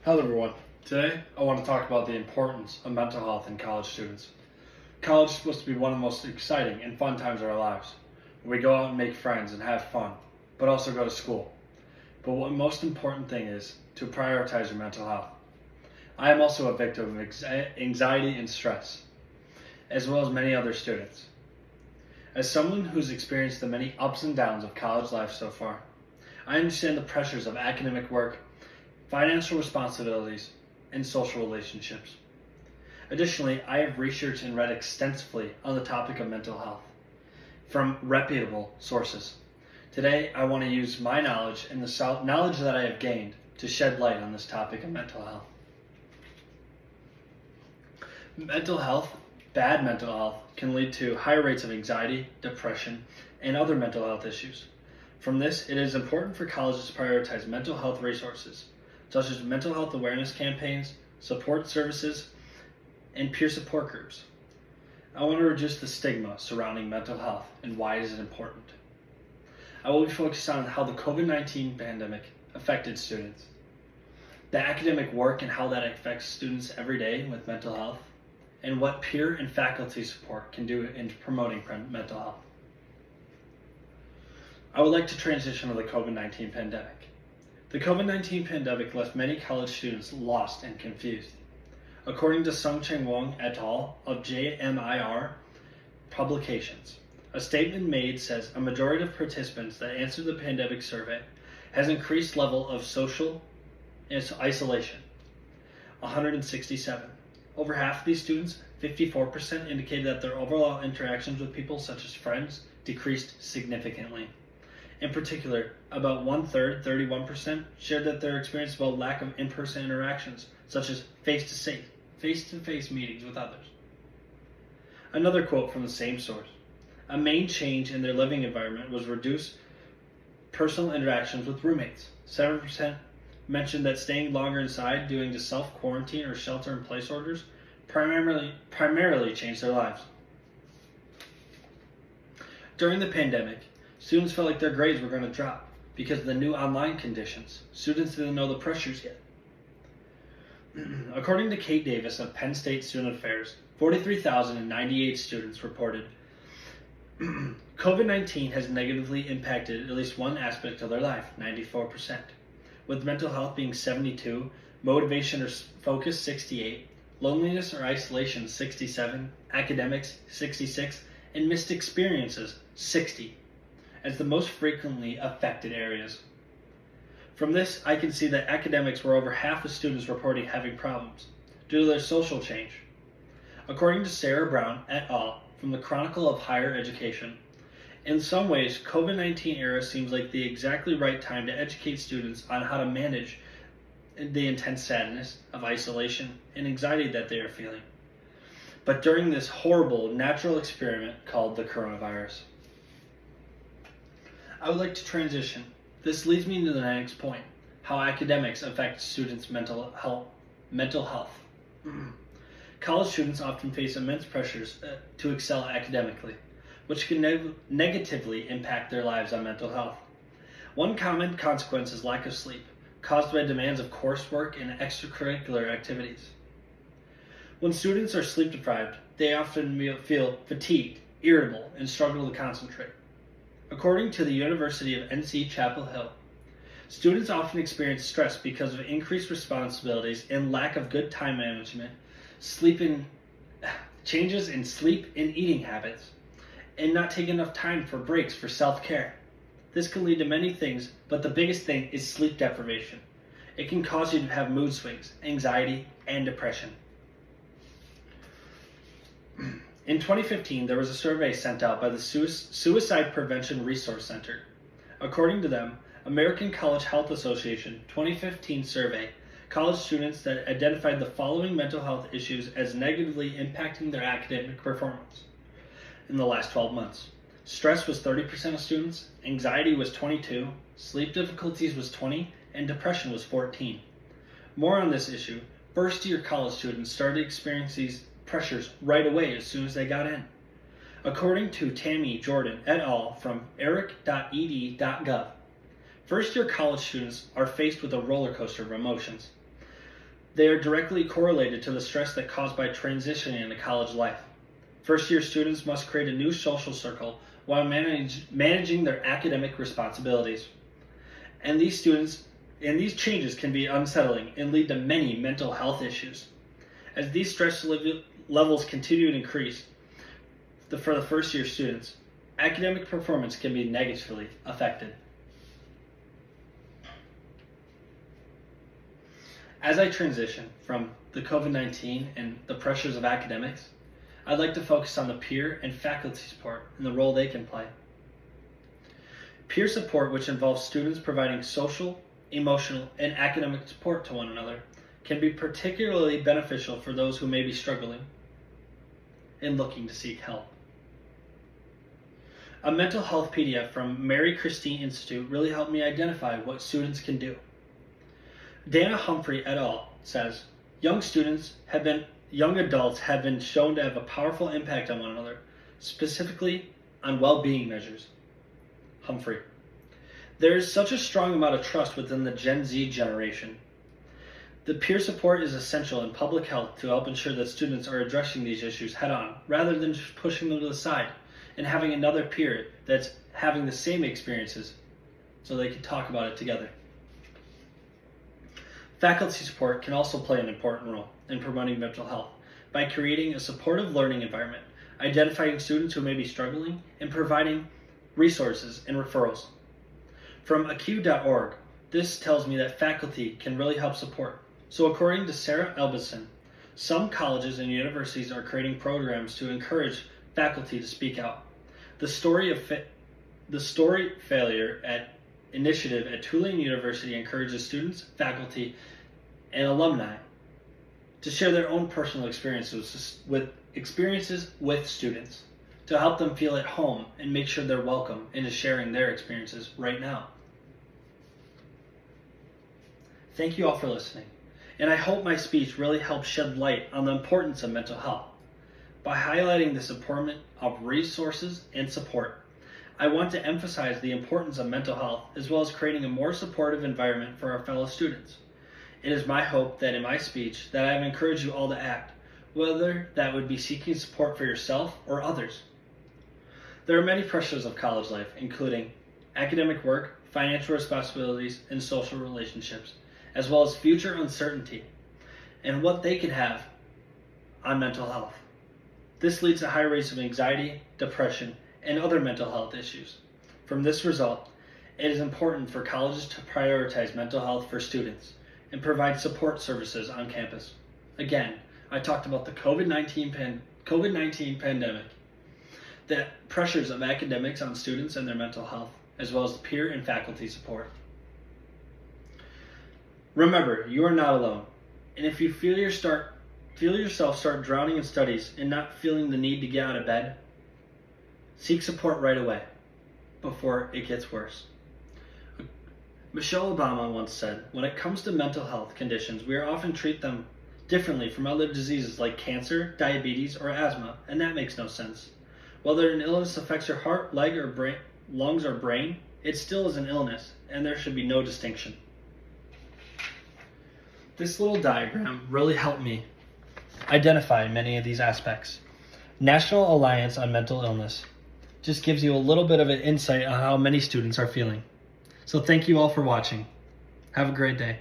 Hello everyone. Today I want to talk about the importance of mental health in college students. College is supposed to be one of the most exciting and fun times of our lives. We go out and make friends and have fun, but also go to school. But what the most important thing is to prioritize your mental health. I am also a victim of anxiety and stress, as well as many other students. As someone who's experienced the many ups and downs of college life so far, I understand the pressures of academic work, financial responsibilities, and social relationships. Additionally, I have researched and read extensively on the topic of mental health from reputable sources. Today, I want to use my knowledge and the knowledge that I have gained to shed light on this topic of mental health. Bad mental health, can lead to higher rates of anxiety, depression, and other mental health issues. From this, it is important for colleges to prioritize mental health resources, such as mental health awareness campaigns, support services, and peer support groups. I want to reduce the stigma surrounding mental health and why it is important. I will be focused on how the COVID-19 pandemic affected students, the academic work and how that affects students every day with mental health, and what peer and faculty support can do in promoting mental health. I would like to transition to the COVID-19 pandemic. The COVID-19 pandemic left many college students lost and confused. According to Sung Cheng Wong et al. Of JMIR Publications, a statement made says a majority of participants that answered the pandemic survey has increased level of social isolation, 167. Over half of these students, 54%, indicated that their overall interactions with people such as friends decreased significantly. In particular, about 1/3, 31%, shared that their experience about lack of in-person interactions, such as face-to-face meetings with others. Another quote from the same source: a main change in their living environment was reduced personal interactions with roommates. 7% mentioned that staying longer inside due to self-quarantine or shelter-in-place orders primarily changed their lives. During the pandemic, students felt like their grades were going to drop because of the new online conditions. Students didn't know the pressures yet. According to Kate Davis of Penn State Student Affairs, 43,098 students reported COVID-19 has negatively impacted at least one aspect of their life, 94%, with mental health being 72, motivation or focus 68, loneliness or isolation 67, academics 66, and missed experiences 60, as the most frequently affected areas. From this, I can see that academics were over half of students reporting having problems due to their social change. According to Sarah Brown et al. From the Chronicle of Higher Education, in some ways, COVID-19 era seems like the exactly right time to educate students on how to manage the intense sadness of isolation and anxiety that they are feeling, but during this horrible natural experiment called the coronavirus. I would like to transition. This leads me to the next point: how academics affect students' mental health. College students often face immense pressures to excel academically, which can negatively impact their lives on mental health. One common consequence is lack of sleep, caused by demands of coursework and extracurricular activities. When students are sleep deprived, they often feel fatigued, irritable, and struggle to concentrate. According to the University of NC Chapel Hill, students often experience stress because of increased responsibilities and lack of good time management, changes in sleep and eating habits, and not taking enough time for breaks for self-care. This can lead to many things, but the biggest thing is sleep deprivation. It can cause you to have mood swings, anxiety, and depression. In 2015, there was a survey sent out by the Suicide Prevention Resource Center. According to them, American College Health Association 2015 survey, college students that identified the following mental health issues as negatively impacting their academic performance in the last 12 months. Stress was 30% of students, anxiety was 22%, sleep difficulties was 20%, and depression was 14%. More on this issue, first-year college students started experiencing these pressures right away as soon as they got in. According to Tammy Jordan et al. From eric.ed.gov, first-year college students are faced with a roller coaster of emotions. They are directly correlated to the stress that caused by transitioning into college life. First-year students must create a new social circle while managing their academic responsibilities. And these changes can be unsettling and lead to many mental health issues. As these stress levels continue to increase for the first-year students, academic performance can be negatively affected. As I transition from the COVID-19 and the pressures of academics, I'd like to focus on the peer and faculty support and the role they can play. Peer support, which involves students providing social, emotional, and academic support to one another, can be particularly beneficial for those who may be struggling and looking to seek help. A mental health PDF from Mary Christine Institute really helped me identify what students can do. Dana Humphrey et al. Says, young adults have been shown to have a powerful impact on one another, specifically on well-being measures. Humphrey. There is such a strong amount of trust within the Gen Z generation. The peer support is essential in public health to help ensure that students are addressing these issues head-on, rather than just pushing them to the side and having another peer that's having the same experiences so they can talk about it together. Faculty support can also play an important role in promoting mental health by creating a supportive learning environment, identifying students who may be struggling, and providing resources and referrals. From AQ.org, this tells me that faculty can really help support. So according to Sarah Elbison, some colleges and universities are creating programs to encourage faculty to speak out. The story failure initiative at Tulane University encourages students, faculty, and alumni to share their own personal experiences with students to help them feel at home and make sure they're welcome into sharing their experiences right now. Thank you all for listening, and I hope my speech really helped shed light on the importance of mental health. By highlighting this importance of resources and support, I want to emphasize the importance of mental health as well as creating a more supportive environment for our fellow students. It is my hope that in my speech that I have encouraged you all to act, whether that would be seeking support for yourself or others. There are many pressures of college life, including academic work, financial responsibilities, and social relationships, as well as future uncertainty and what they can have on mental health. This leads to high rates of anxiety, depression, and other mental health issues. From this result, it is important for colleges to prioritize mental health for students and provide support services on campus. Again, I talked about the COVID-19 pandemic, the pressures of academics on students and their mental health, as well as peer and faculty support. Remember, you are not alone, and if you feel yourself start drowning in studies and not feeling the need to get out of bed, seek support right away before it gets worse. Michelle Obama once said, when it comes to mental health conditions, we often treat them differently from other diseases like cancer, diabetes, or asthma, and that makes no sense. Whether an illness affects your heart, leg, or brain, lungs, or brain, it still is an illness, and there should be no distinction. This little diagram really helped me identify many of these aspects. National Alliance on Mental Illness just gives you a little bit of an insight on how many students are feeling. So thank you all for watching. Have a great day.